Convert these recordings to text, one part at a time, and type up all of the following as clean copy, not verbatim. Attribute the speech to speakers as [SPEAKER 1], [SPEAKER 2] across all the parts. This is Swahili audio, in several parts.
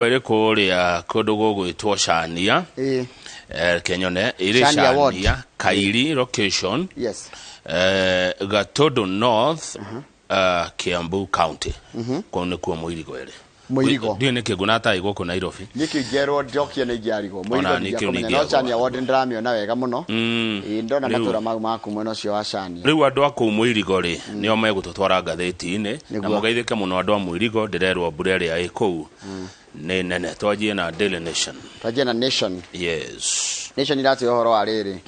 [SPEAKER 1] Wele kuria kodogo gwitwoshania kenyone iri shania Kairi location Gatodo North Kiambu County kone kwa Muirigo ele
[SPEAKER 2] Muirigo
[SPEAKER 1] dio neke gunata igwo ko Nairobi
[SPEAKER 2] niki gero jokia ne giarigo Muirigo no chania ward ndramio na wega muno ndona matura maku mweno cio wa shania
[SPEAKER 1] riu andu ako Muirigo ri nio megututwara ngatheti-ine na mugeithike muno andu a Muirigo ndirerwo mbura ria iku nene twajie na Daily Nation
[SPEAKER 2] Nation
[SPEAKER 1] yes
[SPEAKER 2] Nation irati horo ariri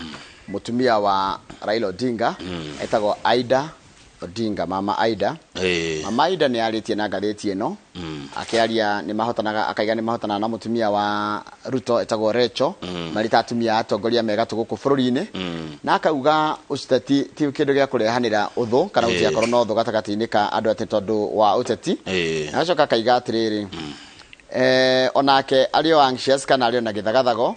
[SPEAKER 2] mutumia wa Raila Odinga etago Aida Odinga mama Aida mama Aida ni aritie na ngatheti eno akiaria ni mahotanaga akaiga ni mahotana na mutumia wa Ruto etago Recho marita atumia atongoria mega tuguku bururi-ini na akauga uteti ti kindu gya kurehanira uthu kana utia korona uthu gatagati-ini ka andu ate tondu wa uteti na acoka akaiga atiriri onake alio anxious kana alio na githagathago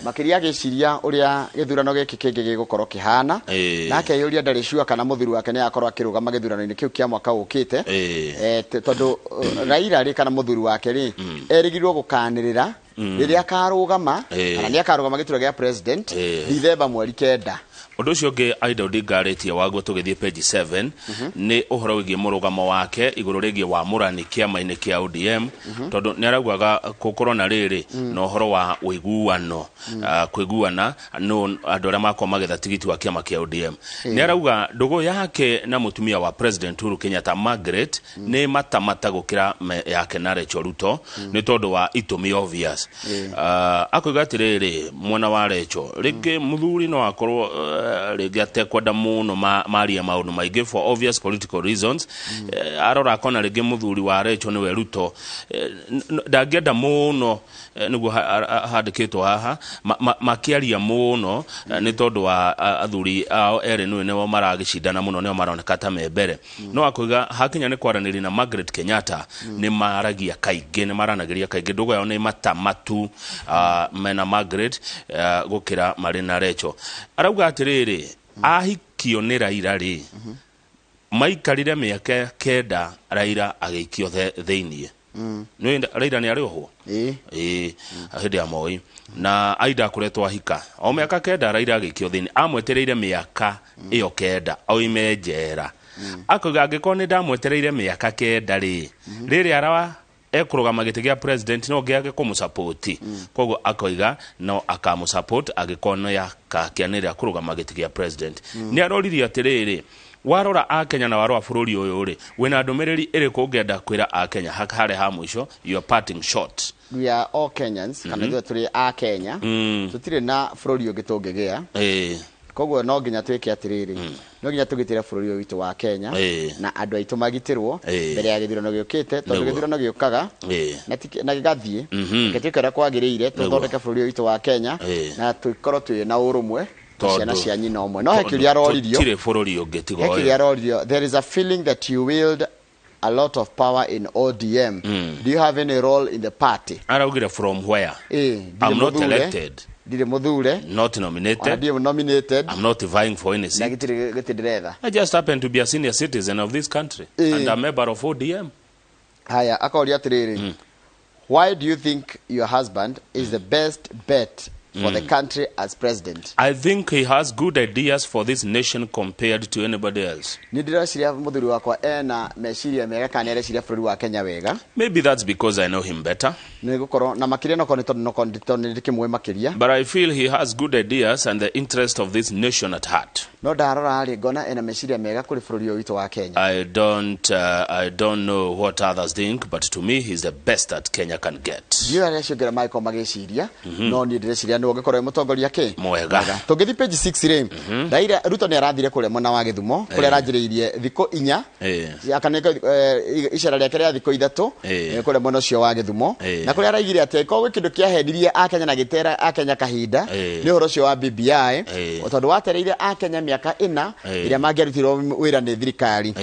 [SPEAKER 2] makiria giciria uria githurano giki kingi gigukorwo kihana nake yuria ndari shua kana muthuru wake ni akorwo akirugama githurano-ini kiu kia mwaka ukite tondu Raila ri kana muthuru wake ri erigirwo gukanirira riria akarugama kana ni akarugama gitura gia president December mweri 9
[SPEAKER 1] Undu ucio ngi Aida Odinga aretie waguo tugithie page 7 ni uhoro wigi murugamo wake iguru rigi wa murani kiama-ini kia ODM tondu ni araugaga gukorwo na riri no uhoro wa uiguano kwiguana no andu aria mako magetha tigiti wa kiama kia ODM ni arauga ndugu yake na mutumia wa president Uhuru Kenyatta Margaret ni matamata gukira yake na Rachel Ruto ni tondu wa itumi obvious akuiga atiriri mwana wa Rachel rigi muthuri no akorwo rigi kwenda muno maria maundu maige for obvious political reasons arora akona rigi muthuri wa Rachel ni we Ruto ndangenda muno niguo handikitwo haha makiaria muno ni tondu wa athuri ao eri niwe maragicindana muno nio maroneka ta membere no akuiga hakinya ni kwaraniri na Margaret Kenyatta ni maragia kaingi ni maranagiria kaingi ndugu yao ni matamatu mena Margaret gukira marina Rachel arauga atiriri ahikio ni Raila ri maikarire miaka 9 Raila ageikio theinie no Raila ni arioho ahidi ya moi na Aida kuretwa hika o miaka 9 Raila ageikio theinie amwetereire miaka iyo 9 au imejera akuga agikoni ndamwetereire miaka 9 ri riri arawa ekurugama giti gia president no giage kumusupport kogo akoiga no akamusupport agikono ya kakianira kurugama giti gia president ni aroririe atiriri warora akenya na warwa bururi uyu ri wina ndumiriri iri kungenda kwira akenya hakare ha mwisho your parting shot
[SPEAKER 2] we are all Kenyans kana thwe turi a Kenya tutire na bururi ugitungigea koguo no nginya twike atiriri no nginya tugitire bururi witu wa Kenya na andu aitu magitirwo mbere ya githurano giukite tondu githurano giukaga na gigathie gitikara kwagirire tuthondeke bururi witu wa Kenya na tukorwo twi na urumwe ciana cia nyina omwe no hekiria roririo
[SPEAKER 1] tire bururi ungitigo
[SPEAKER 2] hekiria roririo there is a feeling that you wield a lot of power in ODM do you have any role in the party
[SPEAKER 1] araugira from where I'm not elected
[SPEAKER 2] Did muthure
[SPEAKER 1] not nominated
[SPEAKER 2] I'm
[SPEAKER 1] not vying for any seat I just happen to be a senior citizen of this country and a member of ODM
[SPEAKER 2] haya akoria atiriri why do you think your husband is the best bet for the country as president
[SPEAKER 1] I think he has good ideas for this nation compared to anybody else
[SPEAKER 2] ndirasiria muthuri wakwa ena meciria mega kana ereciria bururi wa Kenya wega
[SPEAKER 1] maybe that's because I know him better
[SPEAKER 2] nigukorwo na makiria no konito ndikimwe makiria
[SPEAKER 1] but I feel he has good ideas and the interest of this nation at heart
[SPEAKER 2] no darora ari gona ena meciria mega kuri bururi witu wa Kenya
[SPEAKER 1] I don't know what others think but to me he's the best that Kenya can get
[SPEAKER 2] you are sure Michael mageciria no ni ndireciria no gikorwo mutongoria ke
[SPEAKER 1] mwega
[SPEAKER 2] tugithi page 6 ri Raila Ruto ni arathire kule mona wa Githumo kule arajiriirie thiko 4 yakaneka icera rya kare thiko 3 kule mona cio wa Githumo na kule araigire ati ko kindu kia hendirie akenya na gitera akenya kahinda ni horo cio wa BBI tondu watereire akenya miaka 4 iria mangiarutirwo wira ni thirikari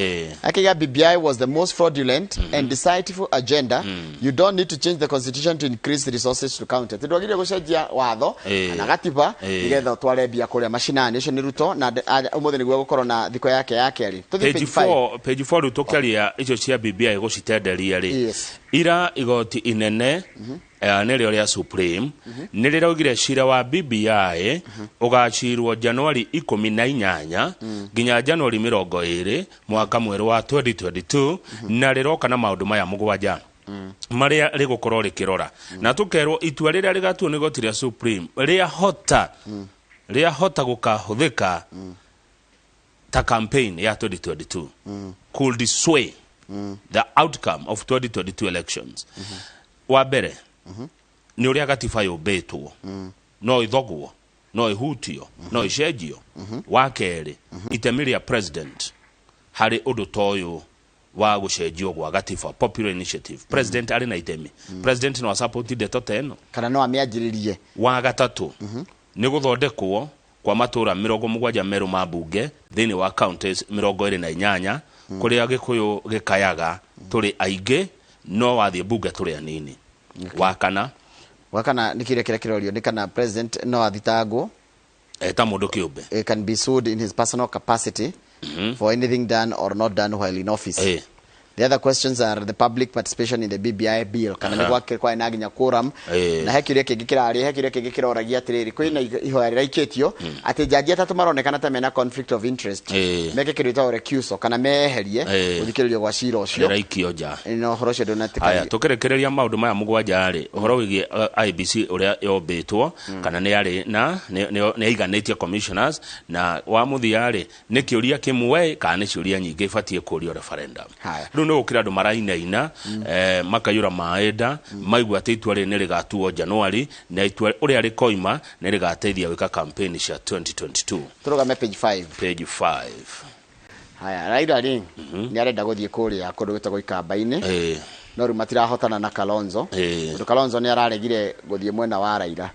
[SPEAKER 2] akiga BBI was the most fraudulent and deceitful agenda you don't need to change the constitution to increase resources to counter tidwagire gucenjia watho na gatiba igetha tware bia kuria mashinani icio ni Ruto na umuthe niguo gukorwo na thiko yake ri
[SPEAKER 1] page 4 Ruto kiaria icio cia BBI gucitenderia ri ira igoti inene nĩrĩo rĩa Supreme nĩrĩraugire cira wa BBI ũgacirwo Januari 18 nginya Januari 20 mwaka mwerũ wa 2022 na rĩroka na maũndũ maya mũgwanja maria rĩgũkorwo rĩkĩrora na tũkerwo itua rĩrĩa rĩgatuo nĩ igoti rĩa Supreme rĩa hota gũkahũthĩka ta campaign ya 2022 could sway the outcome of 2022 elections. Wa mbere nĩ ũrĩa gatiba yũmbĩtwo no ithogwo no ihutio no icenjio. Wa kerĩ itemi rĩa president harĩ ũndũ ta ũyũ wa gũcenjio gwa gatiba popular initiative. President arĩ na itemi. President no support ndeto teno
[SPEAKER 2] kana no amĩanjĩrĩrie.
[SPEAKER 1] Wa gatatũ nĩ gũthondekwo kwa matũra 70 merũ ma mbunge thĩinĩ wa counties 28 kũrĩa Gĩkũyũ gĩkayaga tũrĩ aingĩ no wathiĩ mbunge tũrĩ anini. Wakana nĩ kĩrĩa kĩrorio nĩ kana president no athitangwo ta mũndũ kĩũmbe.
[SPEAKER 2] Can be sued in his personal capacity for anything done or not done while in office. The other questions are the public participation in the BBI bill. Kana nĩ gwakĩrwo na nginya quorum na hekiria kĩngĩ kĩroragia atĩrĩrĩ kwĩna ihoya rĩraikĩtio atĩ jaji atatũ maronekana ta mena conflict of interest meke kĩrĩtwo recusal kana meherie gũthikĩrĩrio gwa cira ũcio
[SPEAKER 1] raikio nja.
[SPEAKER 2] No ũhoro ũcio ndũnatĩkania.
[SPEAKER 1] Haya tũkĩrekereria maũndũ maya mũgwanja rĩ ũhoro wĩgiĩ IBC ũrĩa yombĩtwo kana nĩ arĩ na nĩ aiganĩtie commissioners na wa mũthia rĩ nĩ kĩũria kĩmwe kana nĩ ciũria nyingĩ ibatie kũrio referendum. Rĩu nĩ gũkĩra andũ marainaina makayũra maenda maigua atĩ itua rĩ nĩ rĩgatuo Januari na itua ũrĩa rĩkoima nĩ rĩgateithia gwĩka campaign cia 2022.
[SPEAKER 2] Tũrũgame page 5.
[SPEAKER 1] Page 5.
[SPEAKER 2] Haya Raila rĩ nĩ arenda gũthiĩ kũrĩa kũndũ gwĩtagwo ikamba-inĩ no rĩu matirahotana na Kalonzo. Kalonzo nĩ araregire gũthiĩ mwena wa Raila.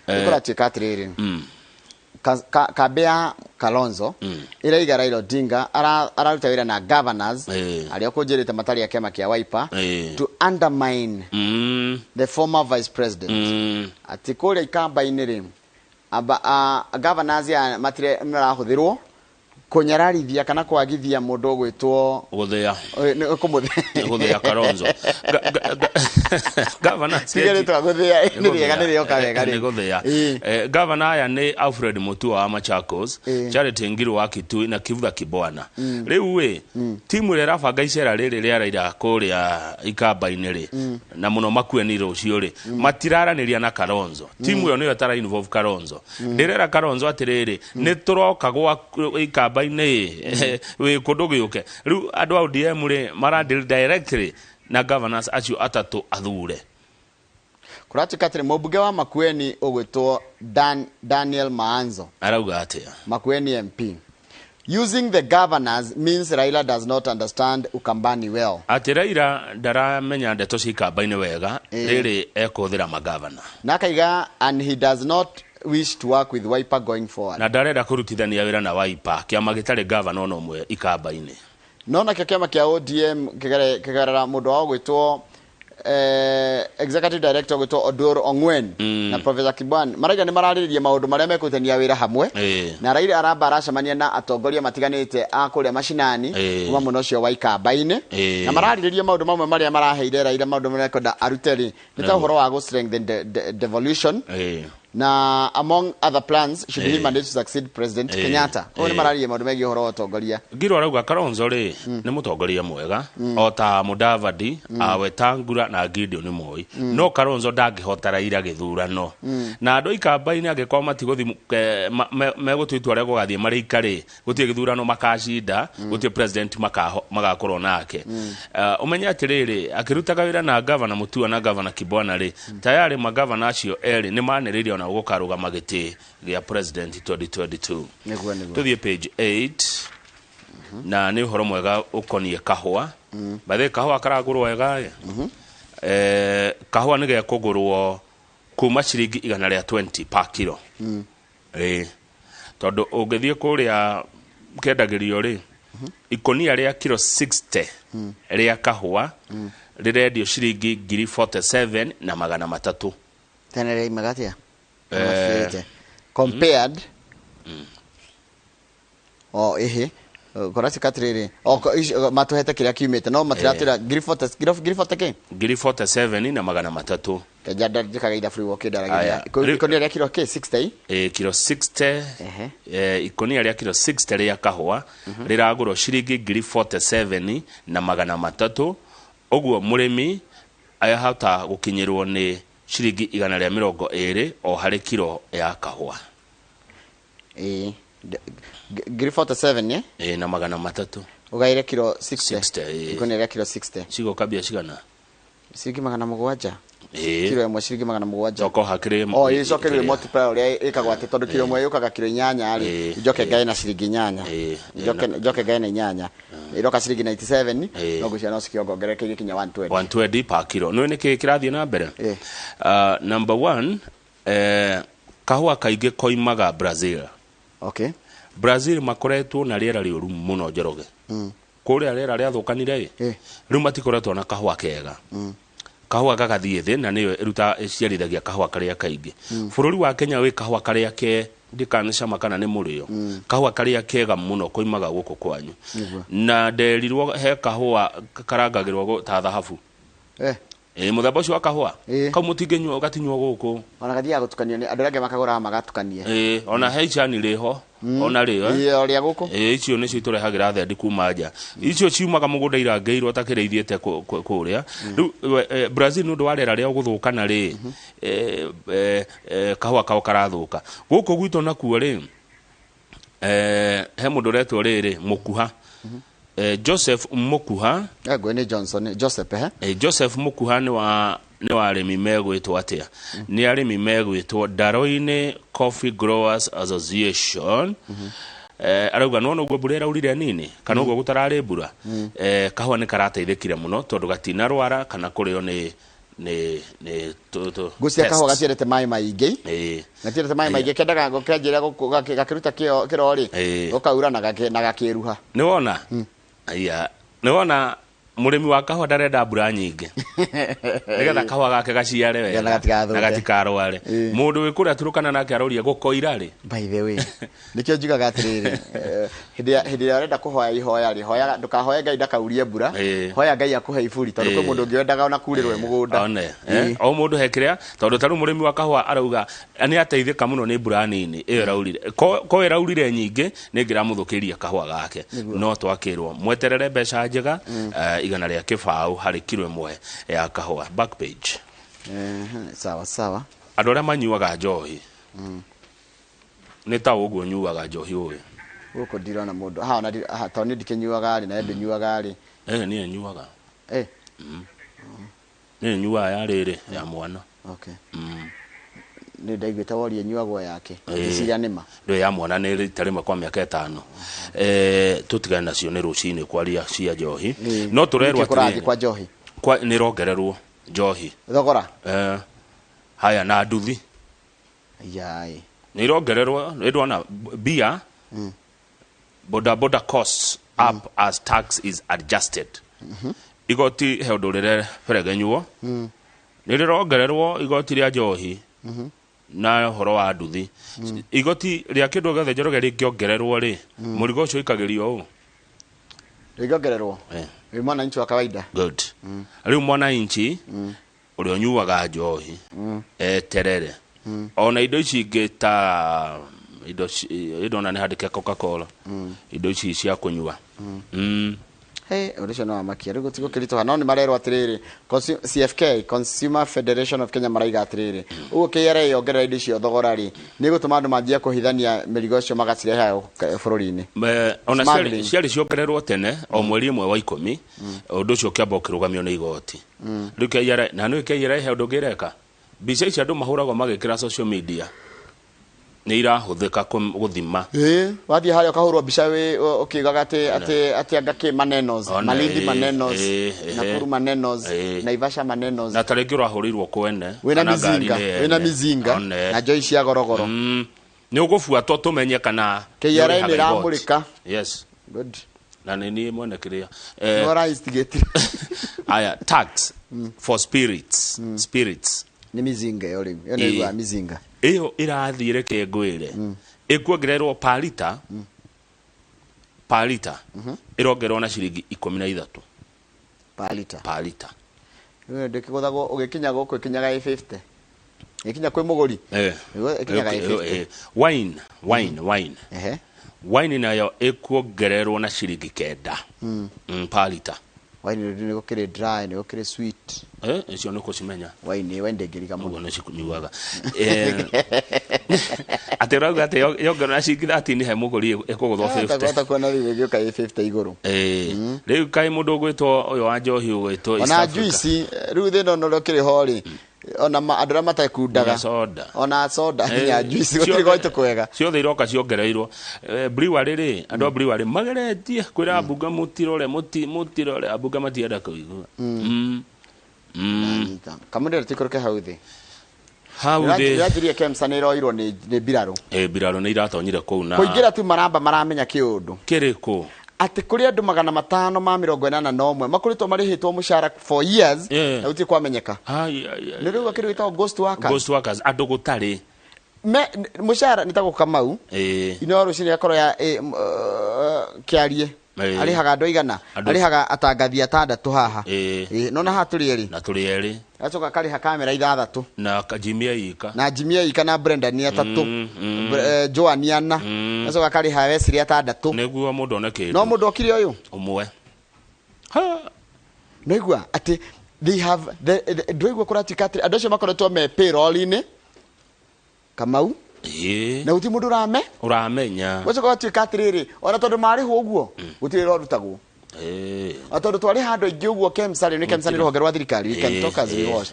[SPEAKER 2] Nĩkũratuĩka atĩrĩrĩ kambe ya Kalonzo iraiga Raila Odinga araruta wĩra na governors arĩa kũnjĩrĩte matarĩ ya kĩama kĩa Wiper to undermine the former vice president. Ati kũrĩa ikamba-inĩ rĩ governors ya matire marahũthĩrwo kunyararithia kana kwagithia mũndũ gwĩtwo
[SPEAKER 1] gũthĩa
[SPEAKER 2] gũthĩa
[SPEAKER 1] Kalonzo. Governor
[SPEAKER 2] sigaretwa gũthĩa nĩ rĩega nĩ rĩoka wega
[SPEAKER 1] nĩ gũthĩa. Governor aya nĩ Alfred Mutua wa Machakos, Charity Ngiru wa Kitui na Kivutha Kibwana. Rĩu we timu ĩrĩa ĩrabanga icera rĩrĩ rĩa Raila kũrĩa ikamba-inĩ rĩ na mũno makueni rũciũ rĩ matiraranĩria na Kalonzo. Timu ĩyo nĩyo tara involve Kalonzo. Ndĩrera Kalonzo atĩrĩrĩ nĩ tũroka gwa ikamba we kũndũ gĩũke. Rĩu andũ a ODM rĩ marandil directly na governors acio atatũ athure.
[SPEAKER 2] Kũratuĩka atĩrĩ mũmbunge wa Makueni ũgwĩtwo Daniel Maanzo
[SPEAKER 1] arauga atĩa
[SPEAKER 2] Makueni MP using the governors means Raila does not understand Ukambani well. Ati
[SPEAKER 1] Raila ndaramenya ndeto cia ikamba-inĩ wega rĩrĩ ekũhũthĩra magavana.
[SPEAKER 2] Na akaiga and he does not wish to work with Wiper going forward.
[SPEAKER 1] Na ndarenda kũrutithania wĩra na Wiper kĩama gĩtarĩ governor no ũmwe ikamba-inĩ.
[SPEAKER 2] No na kĩama kĩa ODM kĩgerera mũndũ wa gwĩtwo executive director gwĩtwo Odor Ongwen na Professor Kibwana maraiga nĩ mararĩrĩria maũndũ marĩa mekũtenia wĩra hamwe na Raila aramba aracemania na atongoria matiganĩte a kũrĩa macinani kuma mũno ũcio wa ikamba-inĩ na mararĩrĩria maũndũ mamwe marĩa maraheire Raila maũndũ marĩa kwenda arute rĩ nĩ ta ũhoro wa gũ strengthen devolution na among other plans should he manage to succeed President Kenyatta. Oni marariye maũndũ megiĩ ũhoro wa ũtongoria.
[SPEAKER 1] Ngiro arauga Kalonzo rĩ nĩ mũtongoria mwega o ta Mudavadi Wetangula na Gideon Moi no Kalonzo ndangĩhota Raila gĩthurano na andũ ikamba-inĩ angĩkorwo matigũthi megũtua itua rĩa gũgathiĩ marĩ ikarĩ gũtirĩ gĩthurano makacinda gũtirĩ president magakorwo nake. Ũmenye atĩrĩrĩ akĩrutaga wĩra na governor Mutua na governor Kibwana rĩ tayari magavana acio erĩ nĩ manĩrĩirio na gũkarũgama gĩtĩ gĩa president 2022. Tuthiĩ page 8 na nĩ ũhoro mwega ũkoniĩ kahũa. Bathe kahũa karagũrwo wega kahũa nĩ gekũgũrwo kuma ciringi 120 per kilo. Tondũ ũngĩthiĩ kũrĩa kendagĩrio rĩ ikonia rĩa kilo 60 rĩa kahũa rĩrendio ciringi 47 na 300.
[SPEAKER 2] Tena rĩ magatia compared korasi katriri matuhete kiria kiumite no matiratira grifote ke
[SPEAKER 1] ngiri 47 na magana matatu
[SPEAKER 2] kajada jikaga free walk daragia ikonia ria kilo ke 60
[SPEAKER 1] kilo 60 ikonia ria kilo 60 ria kahua riragurwo ciringi ngiri 47 na magana matatu oguo murimi ayahota gukinyirwo ni ciringi 120 o hari kilo ya kahua
[SPEAKER 2] ngiri 47
[SPEAKER 1] na magana matatu
[SPEAKER 2] ugaire kilo 60 ikonia ria kilo 60
[SPEAKER 1] cigo kabia cigana
[SPEAKER 2] ciringi magana mugwanja kilo ĩmwe ciringi magana mugwanja
[SPEAKER 1] oko hakire
[SPEAKER 2] ĩcokerwe multiplier ũrĩa ĩkagwo atĩ tondũ kilo ĩmwe yũkaga kilo 8 rĩ njoke ngae na ciringi 8 njoke ngae na 8 iroka ciringi 97 no gucia no cikiongongerekeire kinya
[SPEAKER 1] 120 per kilo no niki kirathie na mbere number 1 kahua kaingĩ koimaga Brazil.
[SPEAKER 2] Okay.
[SPEAKER 1] Brazil makoretwo na rĩera rĩũru mũno Njoroge. Kũrĩa rĩera rĩathukanire rĩu matikoretwo na kahua kega. Kahua gagathiĩ thĩ na nĩyo ĩruta ciarithagia kahua karĩa kaingĩ. Bũrũri wa Kenya wĩ kahua karĩa ke ndikanicama kana nĩ mũrĩo. Kahua karĩa kega mũno koimaga gũkũ kwanyu. Na nderirwo he kahua karangagĩrwo ta thahabu. Muthemba ũcio wa kahua kau mũtingĩnyua gatinywo gũkũ
[SPEAKER 2] ona gathiaga gũtukanio nĩ andũ arĩa makagũraga magatukanie
[SPEAKER 1] ona heicani rĩho ona rĩo
[SPEAKER 2] rĩa gũkũ
[SPEAKER 1] icio nĩcio itũrehagĩra thendi kuma nja icio ciumaga mũgũnda irangĩirwo takĩrĩithiĩte kũrĩa rĩu Brazil nĩ ũndũ wa rĩera rĩao gũthũkana rĩ kahua kao karathũka gũkũ gwitũ nakuo rĩ he mũndũ ũretwo rĩrĩ mũkuha Joseph Mukuha
[SPEAKER 2] ni Johnson Joseph
[SPEAKER 1] Joseph Mukuha ni wa arĩmi megwĩtwo atia ni arĩmi megwĩtwo Daroine Coffee Growers Association arauga no guo mbura ĩraurire nini kana guo gutararĩ mbura kahua nĩ karateithĩkire mũno tondũ gatina rwara kana kũrĩo ni
[SPEAKER 2] gucia kahua gatiendete mai maingi gatiendete mai maingi kendaga gũkenjera gakiruta kirori ukaura na gakiruha
[SPEAKER 1] ni wona aya ni wona murimi wa kahua ndarenda mbura nyingĩ nigetha kahua gake gaciare wega na gatikarware mundu wikuria turukana nake aroria gukoira ri
[SPEAKER 2] by the way nikio njugaga atiriri hindi arenda kuhoya ihoya ri hoya ndukahoya Ngai ndakaurie mbura hoya Ngai akuhe iburi tondu kwa mundu ngĩendaga ona kurirwe mugunda
[SPEAKER 1] o mundu hekiria tondu taru murimi wa kahua arauga ani ateithika muno ni mbura nini iyo raurire ko iraurire nyingĩ nĩngĩramũthũkĩria kahua gake no twakirwo mweterere mbeca njega igana rĩa kĩbaũ harĩ kilo ĩmwe ya kahua back page
[SPEAKER 2] sawa
[SPEAKER 1] andũ arĩa manyuaga njohi nĩ ta ũguo nyuaga njohi ũĩ
[SPEAKER 2] gũkũ ndirona mũndũ ha tondũ nĩ ndikinyuaga rĩ na ndĩnyuaga rĩ
[SPEAKER 1] niĩ nyuaga niĩ nyuaga ya rĩrĩ ya mwana
[SPEAKER 2] okay nĩ ndaiguĩte woria nyuagwo yake ndiciria nĩma
[SPEAKER 1] ndĩ ya mwana nĩ rita rĩmwe kwa mĩaka 5 tũtigane nacio nĩ rũcinĩ kwaria cia njohi no tũrerwo
[SPEAKER 2] atĩ kwa njohi
[SPEAKER 1] nĩ rongererwo njohi
[SPEAKER 2] thogora
[SPEAKER 1] haya na nduthi
[SPEAKER 2] yai
[SPEAKER 1] nĩ rongererwo nĩ ndona beer boda costs up as tax is adjusted igoti he ũndũ rĩrĩa beregenywo nĩ rĩrongererwo igoti rĩa njohi na horo wa nduthi igoti rĩa kĩndũ gĩothe Njoroge rĩngĩongererwo rĩ mũrigo ũcio ikagĩrio ũũ
[SPEAKER 2] rĩngĩongererwo wĩ mwananchi wa kawaida
[SPEAKER 1] good rĩu mwananchi ũrĩa ũnyuaga njohi terere ona indo ici ingĩ ta indo na nĩ handĩke Coca-Cola indo ici cia kũnyua
[SPEAKER 2] urisho no amakia rĩu gũtigo kĩrito no nĩ marerwo atiriri CFK Consumer Federation of Kenya maraiga atiriri uguo KRA yongerera indo icio thogora ri nĩ gũtũma andũ manjie kũhithania mĩrigo icio magacireha bũrũri-inĩ
[SPEAKER 1] ona ciarĩ ciongererwo tene o mweri ĩmwe wa 10 ũndũ ũcio ũkĩamba ũkĩrũgamio nĩ igoti rĩu KRA na nĩ KRA he ũndũ ngĩreka mbica ici andũ mahũragwo magĩkĩra social media nĩ irahũthĩka gũthima
[SPEAKER 2] wathiĩ harĩa ũkahũrwo mbica ũkiugaga atĩ anga kĩ manenos Malindi manenos Nakuru manenos Naivasha manenos
[SPEAKER 1] na tarĩngĩ ũrahũrĩirwo kwene
[SPEAKER 2] wĩna mizinga na njoi cia gorogoro
[SPEAKER 1] nĩ ũgũbuatwo tũmenye kana
[SPEAKER 2] KRA nĩ ramũrĩka
[SPEAKER 1] yes
[SPEAKER 2] good
[SPEAKER 1] na nĩ niĩ mwene kĩrĩa
[SPEAKER 2] no instigate
[SPEAKER 1] aya tax for spirits
[SPEAKER 2] ni mizinga yo rĩu yo nĩ gwa mizinga
[SPEAKER 1] iyo irathire ke ngwire ikuongererwo per liter irongerwo na ciringi 13
[SPEAKER 2] per liter
[SPEAKER 1] liter
[SPEAKER 2] ndikigothago ugikinya guku ikinyaga 50 ikinya kwi muguri ikinyaga 50
[SPEAKER 1] wine nayo ikuongererwo na ciringi 9 per liter.
[SPEAKER 2] Wine ni gukire dry ni gukire sweet
[SPEAKER 1] icio niko cimenya
[SPEAKER 2] wine wende ngiriga
[SPEAKER 1] muno no cikunyuaga aterauga ate yongerwo na ciringi 30 he muguri ikuguthwo 50
[SPEAKER 2] ata kuona riu ka 50 iguru
[SPEAKER 1] riu kai mundu gwitwo uyo wa njohi ugwitwo
[SPEAKER 2] ona juice riu thino no rokire hori ona andura matakundaga ona soda ya juice gutiri goito kwega
[SPEAKER 1] ciothe iroka ciongereirwo brewery ri andu brewery mageretie kwira bunga mutirore abunga matienda kuigua
[SPEAKER 2] kamundere tikoroke hauthi
[SPEAKER 1] hauthi
[SPEAKER 2] yajirie KEMSA ni roirwo ni biraro
[SPEAKER 1] biraro ni iratonyire kuu na
[SPEAKER 2] kuingira tu maramba maramenya kiundu
[SPEAKER 1] kiriku
[SPEAKER 2] ati kuri andu 581 makuritwo marihitwo mushara for years na uti kwamenyeka ni riu akiri witwa ghost workers
[SPEAKER 1] andu gutari
[SPEAKER 2] mushara nitago Kamau ino rucini yakoro ya kiarie arihaga andu igana arihaga atangathi 6 haha nona ha turi eri acoka kariha kamera 6
[SPEAKER 1] na
[SPEAKER 2] Jimmy ika na Brenda ni 3 Joan 4 acoka kariha Wesley 6
[SPEAKER 1] neguo mundu oneke
[SPEAKER 2] no mundu okire uyu
[SPEAKER 1] umwe
[SPEAKER 2] neguo ati they have the doigwa kuratikatri andu acio makoretwo me payroll-ini Kamau na uti mundu uramenya wacho kwa tikatriri ona tondu mari ho uguo gutire ro rutagwo atondu twari handu ingi uguo KEMSA ni KEMSA ni ruhonge rwa thirikari can talk as we watch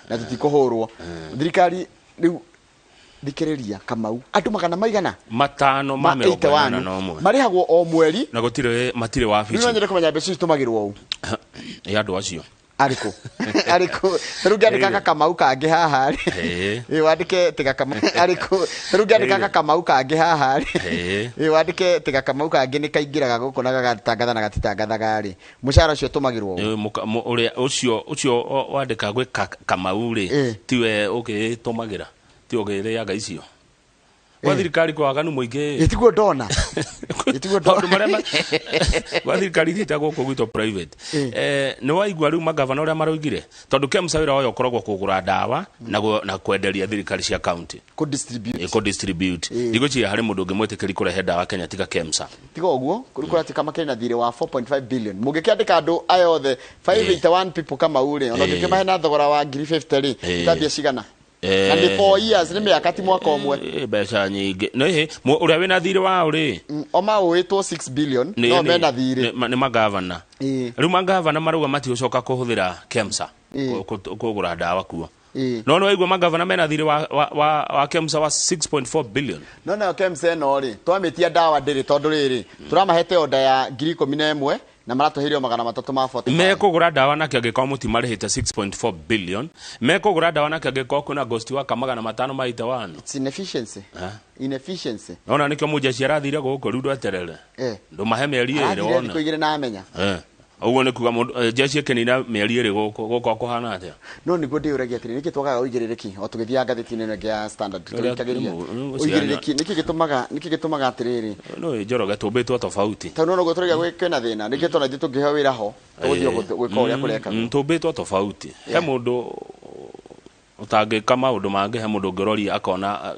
[SPEAKER 2] na tutikohorwo thirikari riu thikiriria Kamau andu
[SPEAKER 1] 581
[SPEAKER 2] marihagwo o mweri
[SPEAKER 1] na gutire matire wabici
[SPEAKER 2] ni nyende kumenya mbeca itumagirwo u
[SPEAKER 1] ya andu acio
[SPEAKER 2] ariko rugi kaka Kamau kangi haha wandike tiga Kamau ariko rugi kaka Kamau kangi haha wandike tiga Kamau kangi ni kaingiraga guku na gagatangatha na gatitangathaga ri mushara ucio tumagirwo
[SPEAKER 1] uria ucio wandika gwe Kamau ri tiwe ugitumagira ti ugiriaga icio kwa thirikari kwa waganu muingi
[SPEAKER 2] itiguo ndona
[SPEAKER 1] kwa thirikari thitagwo kugwitwo private ni waigua riu magavana uria maroigire tondu KEMSA wira wayo koragwo kugura ndawa na kwenderia thirikari cia county
[SPEAKER 2] ko
[SPEAKER 1] distribute ndigucia hari mundu ngimwetikiri kurehe ndawa Kenya tiga KEMSA
[SPEAKER 2] tiga uguo kurikura tika makiri na thire wa 4.5 billion mugikiandika andu ayothe 581 people kama ule ona ngikimahe na thogora wa 50 ri tabia cigana and 4 years ni miaka ti mwaka omwe
[SPEAKER 1] beca nyingi no uria wina thire wao ri
[SPEAKER 2] oma uitwo 6 billion no mena thire
[SPEAKER 1] ni magavana riu magavana maruga mati ucoka kuhuthira KEMSA kugura ndawa kuo no waigua magavana mena thire wa KEMSA wa 6.4 billion
[SPEAKER 2] no KEMSA no ri twamitia ndawa ndiri tondu riri turamahete order ya 11,000 na maratuhirio 340
[SPEAKER 1] mekugura ndawa na kiageko muti marihite 6.4 billion mekugura ndawa na kiageko kuna ghost wa 581
[SPEAKER 2] it's inefficiency
[SPEAKER 1] ona nikyo muja ciarathire guko riu ndweterere ndo mahe mieri ere
[SPEAKER 2] wona kuigire na amenya
[SPEAKER 1] uguo ni kuga jeshi kenina mieri ere guko kuhana atia
[SPEAKER 2] no niguo ndiuragia atiri niki twagaga uigiririki o tugithia ngathiti-ini ino ya standard tukagiriria uigiririki niki gitumaga atiriri
[SPEAKER 1] no njoroge tumbitwo tofauti
[SPEAKER 2] ta no guturiga gwikena thina niki tona thi tungihe wira ho tuguthio gwika uria kureka
[SPEAKER 1] tumbitwo tofauti he mundu utangika maundu mangi he mundu ngirori akona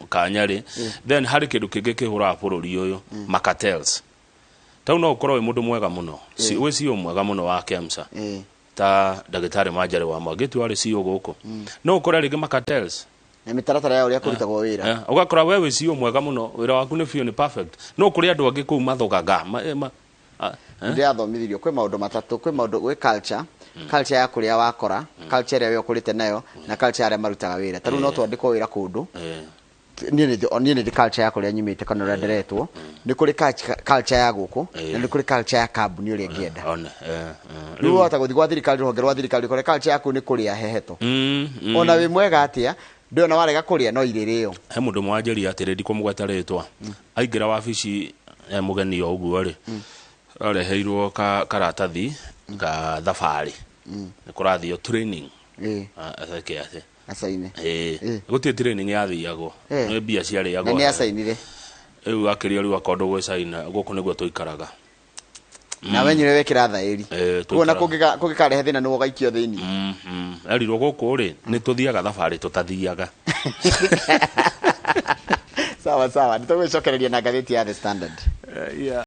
[SPEAKER 1] kanya ri then hari kindu kingi kihura bururi uyu makatels tau no ukorwo wi mundu mwega muno we cio mwega muno wa KEMSA ta ndagitari Manjari wa Mwagitu ari cio guku no ukore ringi makatels
[SPEAKER 2] na mitaratara ya uria kurutagwo wira
[SPEAKER 1] ugakora wewe cio mwega muno wira waku ni fiu ni perfect no kuri andu angi ku mathugaga
[SPEAKER 2] ndi athomithirio kwi maundu matatu kwi maundu gwi culture ya kuria wakora culture ya ukurite nayo na culture ya marutaga wira taru no twandiko wira kundu nie ni culture ya kuria nyumite kana ura nderetwo ni kuri culture ya guku na ni kuri culture ya kambuni uria ngienda riu wata guthi gwa thirikari ruhonge rwa thirikari kuri culture yaku ni kuria heheto ona wi mwega atia ndona warega kuria no iririo
[SPEAKER 1] he mundu mwanjeri atire ndiko mugwetaretwa aingira wabici mugeni o uguo ri areheirwo karatathi ga thabari ni kurathio training asake
[SPEAKER 2] asaine
[SPEAKER 1] guti training yathiagwo no bia ciari yago
[SPEAKER 2] ni asainire
[SPEAKER 1] riu akiria riu akondo gwe China guku niguo tuikaraga
[SPEAKER 2] na wenyire wekira thairi kuona kungikarehe thina nugo gaikio thini
[SPEAKER 1] erirwo guku ri ni tuthiaga thabari tutathiaga
[SPEAKER 2] sawa nitugwicokereria na ngathĩti ya The Standard.